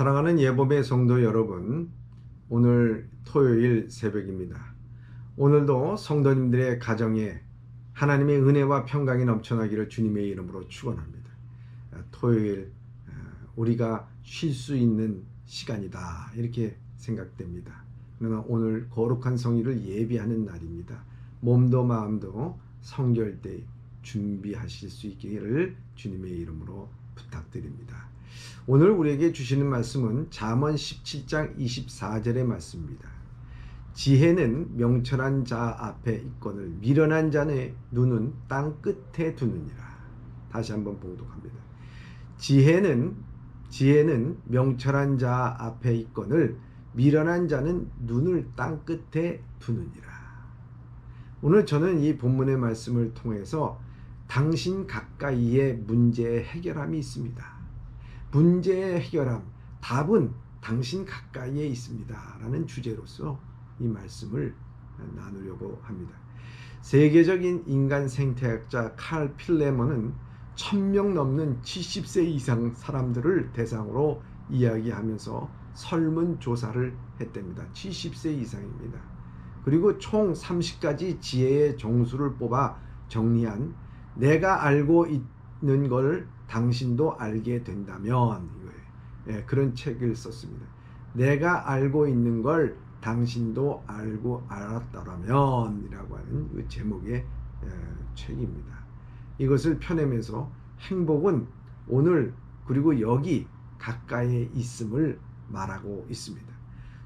사랑하는 예보배 성도 여러분, 오늘 토요일 새벽입니다. 오늘도 성도님들의 가정에 하나님의 은혜와 평강이 넘쳐나기를 주님의 이름으로 축원합니다. 토요일 우리가 쉴 수 있는 시간이다 이렇게 생각됩니다. 그러나 오늘 거룩한 성일을 예비하는 날입니다. 몸도 마음도 성결되이 준비하실 수 있기를 주님의 이름으로 부탁드립니다. 오늘 우리에게 주시는 말씀은 잠언 17장 24절의 말씀입니다. 지혜는 명철한 자 앞에 있거늘 미련한 자의 눈은 땅 끝에 두느니라. 다시 한번 봉독합니다. 지혜는 명철한 자 앞에 있거늘 미련한 자는 눈을 땅 끝에 두느니라. 오늘 저는 이 본문의 말씀을 통해서 당신 가까이에 문제의 해결함이 있습니다. 문제의 해결함, 답은 당신 가까이에 있습니다. 라는 주제로서 이 말씀을 나누려고 합니다. 세계적인 인간 생태학자 칼 필레먼은 1000명 넘는 70세 이상 사람들을 대상으로 이야기하면서 설문조사를 했답니다. 70세 이상입니다. 그리고 총 30가지 지혜의 정수를 뽑아 정리한 내가 알고 있는 걸 당신도 알게 된다면 이거예요. 그런 책을 썼습니다. 내가 알고 있는 걸 당신도 알았더라면 이라고 하는 그 제목의 책입니다. 이것을 펴내면서 행복은 오늘 그리고 여기 가까이에 있음을 말하고 있습니다.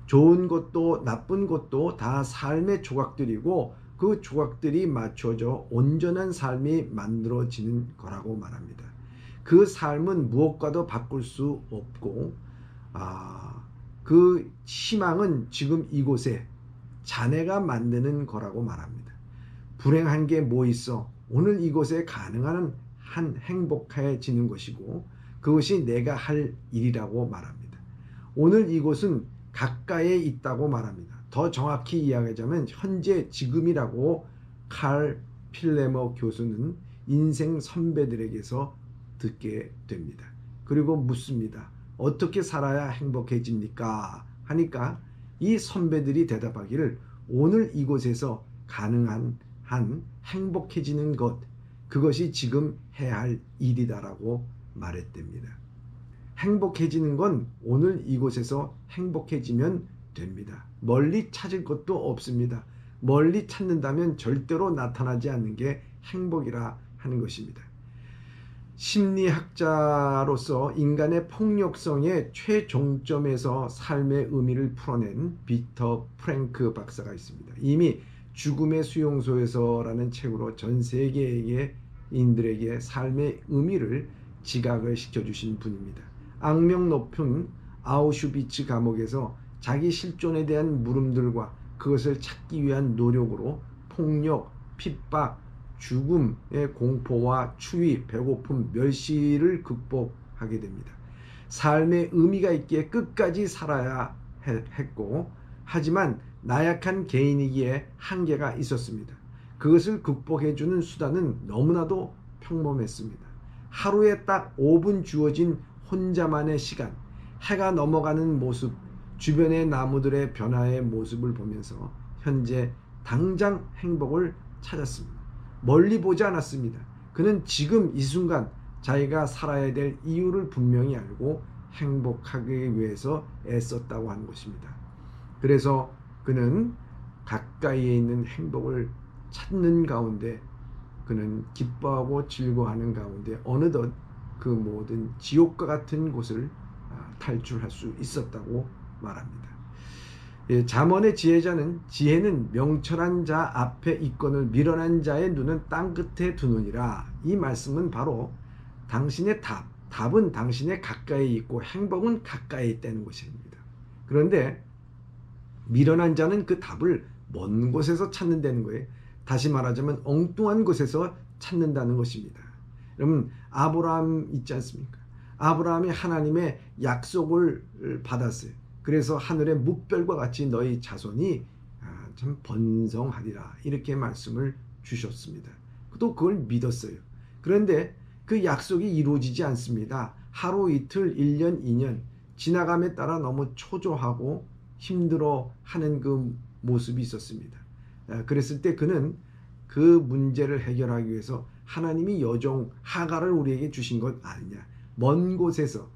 좋은 것도 나쁜 것도 다 삶의 조각들이고 그 조각들이 맞춰져 온전한 삶이 만들어지는 거라고 말합니다. 그 삶은 무엇과도 바꿀 수 없고 그 희망은 지금 이곳에 자네가 만드는 거라고 말합니다. 불행한 게 뭐 있어? 오늘 이곳에 가능한 한 행복해지는 것이고 그것이 내가 할 일이라고 말합니다. 오늘 이곳은 가까이에 있다고 말합니다. 더 정확히 이야기하자면 현재 지금이라고 칼 필레머 교수는 인생 선배들에게서 듣게 됩니다. 그리고 묻습니다. 어떻게 살아야 행복해집니까? 하니까 이 선배들이 대답하기를 오늘 이곳에서 가능한 한 행복해지는 것, 그것이 지금 해야 할 일이다라고 말했답니다. 행복해지는 건 오늘 이곳에서 행복해지면 됩니다. 멀리 찾을 것도 없습니다. 멀리 찾는다면 절대로 나타나지 않는 게 행복이라 하는 것입니다. 심리학자로서 인간의 폭력성의 최종점에서 삶의 의미를 풀어낸 빅터 프랭크 박사가 있습니다. 이미 죽음의 수용소에서라는 책으로 전 세계인들에게 삶의 의미를 지각을 시켜주신 분입니다. 악명 높은 아우슈비츠 감옥에서 자기 실존에 대한 물음들과 그것을 찾기 위한 노력으로 폭력, 핍박, 죽음의 공포와 추위, 배고픔, 멸시를 극복하게 됩니다. 삶의 의미가 있기에 끝까지 살아야 했고 하지만 나약한 개인이기에 한계가 있었습니다. 그것을 극복해주는 수단은 너무나도 평범했습니다. 하루에 딱 5분 주어진 혼자만의 시간, 해가 넘어가는 모습, 주변의 나무들의 변화의 모습을 보면서 현재 당장 행복을 찾았습니다. 멀리 보지 않았습니다. 그는 지금 이 순간 자기가 살아야 될 이유를 분명히 알고 행복하기 위해서 애썼다고 하는 것입니다. 그래서 그는 가까이에 있는 행복을 찾는 가운데 그는 기뻐하고 즐거워하는 가운데 어느덧 그 모든 지옥과 같은 곳을 탈출할 수 있었다고 말합니다. 잠언의 지혜는 명철한 자 앞에 있거늘 미련한 자의 눈은 땅 끝에 두느니라. 이 말씀은 바로 당신의 답은 당신의 가까이 있고 행복은 가까이 있다는 것입니다. 그런데 미련한 자는 그 답을 먼 곳에서 찾는다는 거예요. 다시 말하자면 엉뚱한 곳에서 찾는다는 것입니다. 여러분 아브라함 있지 않습니까? 아브라함이 하나님의 약속을 받았어요. 그래서 하늘의 뭇별과 같이 너희 자손이 참 번성하리라 이렇게 말씀을 주셨습니다. 또 그걸 믿었어요. 그런데 그 약속이 이루어지지 않습니다. 하루 이틀 1년 2년 지나감에 따라 너무 초조하고 힘들어하는 그 모습이 있었습니다. 그랬을 때 그는 그 문제를 해결하기 위해서 하나님이 여종 하갈을 우리에게 주신 것 아니냐. 먼 곳에서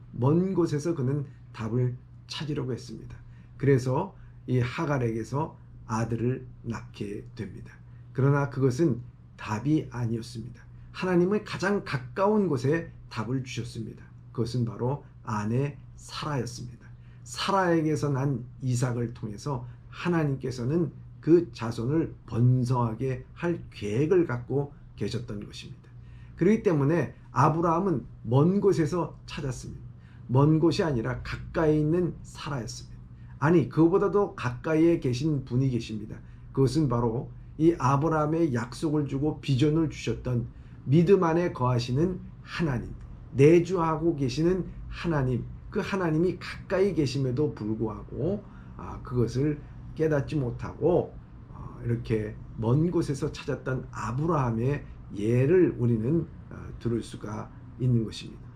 그는 답을 찾으려고 했습니다. 그래서 이 하갈에게서 아들을 낳게 됩니다. 그러나 그것은 답이 아니었습니다. 하나님의 가장 가까운 곳에 답을 주셨습니다. 그것은 바로 아내 사라였습니다. 사라에게서 난 이삭을 통해서 하나님께서는 그 자손을 번성하게 할 계획을 갖고 계셨던 것입니다. 그렇기 때문에 아브라함은 먼 곳에서 찾았습니다. 먼 곳이 아니라 가까이 있는 사라였습니다. 아니, 그보다도 가까이에 계신 분이 계십니다. 그것은 바로 이 아브라함의 약속을 주고 비전을 주셨던 믿음 안에 거하시는 하나님, 내주하고 계시는 하나님, 그 하나님이 가까이 계심에도 불구하고 그것을 깨닫지 못하고 이렇게 먼 곳에서 찾았던 아브라함의 예를 우리는 들을 수가 있는 것입니다.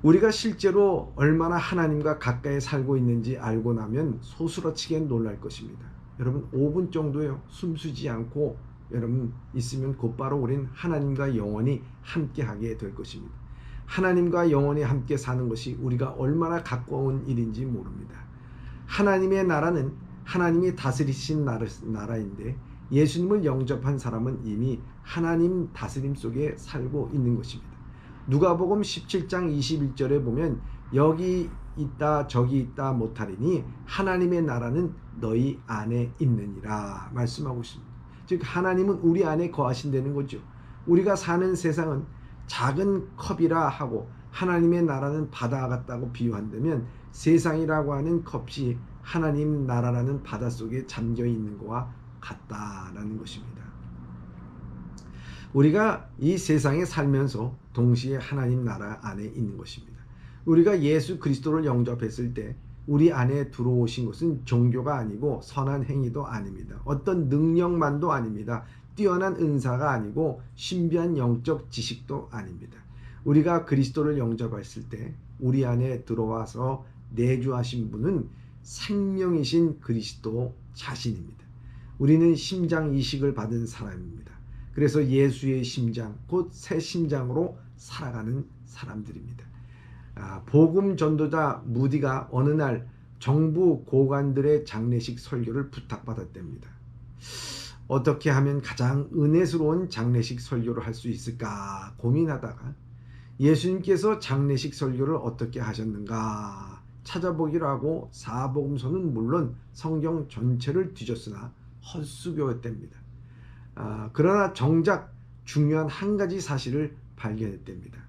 우리가 실제로 얼마나 하나님과 가까이 살고 있는지 알고 나면 소스라치게 놀랄 것입니다. 여러분 5분 정도요, 숨쉬지 않고 여러분 있으면 곧바로 우린 하나님과 영원히 함께하게 될 것입니다. 하나님과 영원히 함께 사는 것이 우리가 얼마나 가까운 일인지 모릅니다. 하나님의 나라는 하나님이 다스리신 나라인데 예수님을 영접한 사람은 이미 하나님 다스림 속에 살고 있는 것입니다. 누가복음 17장 21절에 보면 여기 있다 저기 있다 못하리니 하나님의 나라는 너희 안에 있느니라 말씀하고 있습니다. 즉 하나님은 우리 안에 거하신다는 거죠. 우리가 사는 세상은 작은 컵이라 하고 하나님의 나라는 바다 같다고 비유한다면 세상이라고 하는 컵이 하나님 나라라는 바다 속에 잠겨 있는 것과 같다라는 것입니다. 우리가 이 세상에 살면서 동시에 하나님 나라 안에 있는 것입니다. 우리가 예수 그리스도를 영접했을 때 우리 안에 들어오신 것은 종교가 아니고 선한 행위도 아닙니다. 어떤 능력만도 아닙니다. 뛰어난 은사가 아니고 신비한 영적 지식도 아닙니다. 우리가 그리스도를 영접했을 때 우리 안에 들어와서 내주하신 분은 생명이신 그리스도 자신입니다. 우리는 심장 이식을 받은 사람입니다. 그래서 예수의 심장, 곧 새 심장으로 살아가는 사람들입니다. 복음 전도자 무디가 어느 날 정부 고관들의 장례식 설교를 부탁받았답니다. 어떻게 하면 가장 은혜스러운 장례식 설교를 할 수 있을까 고민하다가 예수님께서 장례식 설교를 어떻게 하셨는가 찾아보기로 하고 사복음서는 물론 성경 전체를 뒤졌으나 헛수고했답니다. 그러나 정작 중요한 한 가지 사실을 발견했답니다.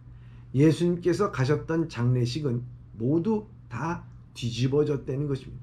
예수님께서 가셨던 장례식은 모두 다 뒤집어졌다는 것입니다.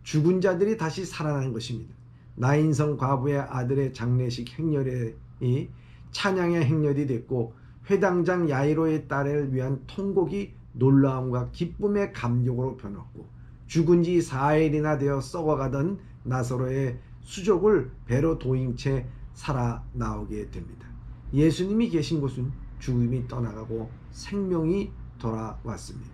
죽은 자들이 다시 살아난 것입니다. 나인성 과부의 아들의 장례식 행렬이 찬양의 행렬이 됐고 회당장 야이로의 딸을 위한 통곡이 놀라움과 기쁨의 감격으로 변했고 죽은 지 4일이나 되어 썩어가던 나사로의 수족을 배로 도인 채 살아나오게 됩니다. 예수님이 계신 곳은 죽음이 떠나가고 생명이 돌아왔습니다.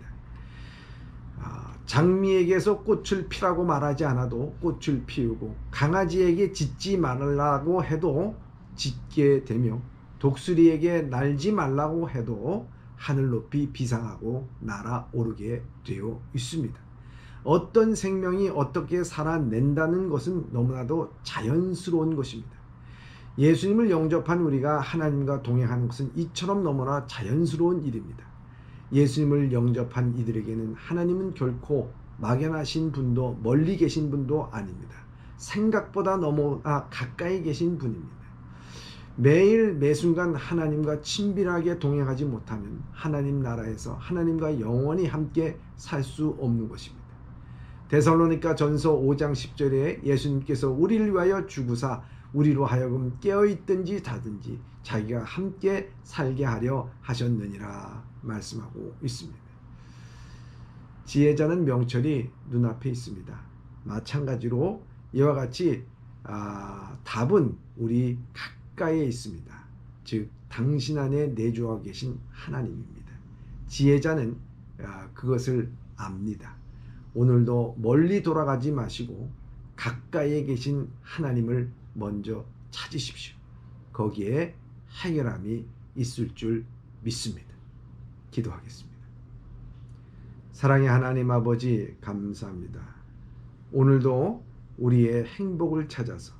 장미에게서 꽃을 피라고 말하지 않아도 꽃을 피우고 강아지에게 짖지 말라고 해도 짖게 되며 독수리에게 날지 말라고 해도 하늘 높이 비상하고 날아오르게 되어 있습니다. 어떤 생명이 어떻게 살아낸다는 것은 너무나도 자연스러운 것입니다. 예수님을 영접한 우리가 하나님과 동행하는 것은 이처럼 너무나 자연스러운 일입니다. 예수님을 영접한 이들에게는 하나님은 결코 막연하신 분도 멀리 계신 분도 아닙니다. 생각보다 너무나 가까이 계신 분입니다. 매일 매순간 하나님과 친밀하게 동행하지 못하면 하나님 나라에서 하나님과 영원히 함께 살 수 없는 것입니다. 데살로니가 전서 5장 10절에 예수님께서 우리를 위하여 죽으사 우리로 하여금 깨어있든지 자든지 자기가 함께 살게 하려 하셨느니라 말씀하고 있습니다. 지혜자는 명철이 눈앞에 있습니다. 마찬가지로 이와 같이 답은 우리 가까이에 있습니다. 즉 당신 안에 내주하고 계신 하나님입니다. 지혜자는 그것을 압니다. 오늘도 멀리 돌아가지 마시고 가까이에 계신 하나님을 먼저 찾으십시오. 거기에 해결함이 있을 줄 믿습니다. 기도하겠습니다. 사랑의 하나님 아버지, 감사합니다. 오늘도 우리의 행복을 찾아서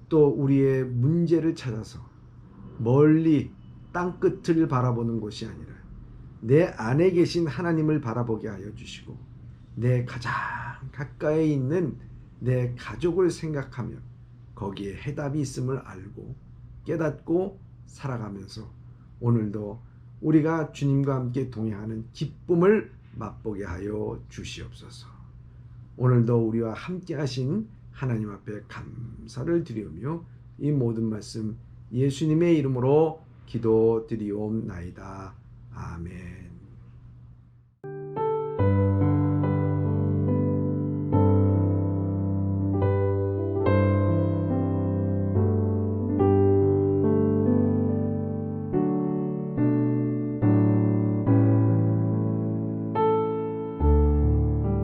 또 우리의 문제를 찾아서 멀리 땅끝을 바라보는 것이 아니라 내 안에 계신 하나님을 바라보게 하여 주시고 내 가장 가까이 있는 내 가족을 생각하며 거기에 해답이 있음을 알고 깨닫고 살아가면서 오늘도 우리가 주님과 함께 동행하는 기쁨을 맛보게 하여 주시옵소서. 오늘도 우리와 함께 하신 하나님 앞에 감사를 드리며 이 모든 말씀 예수님의 이름으로 기도드리옵나이다. 아멘.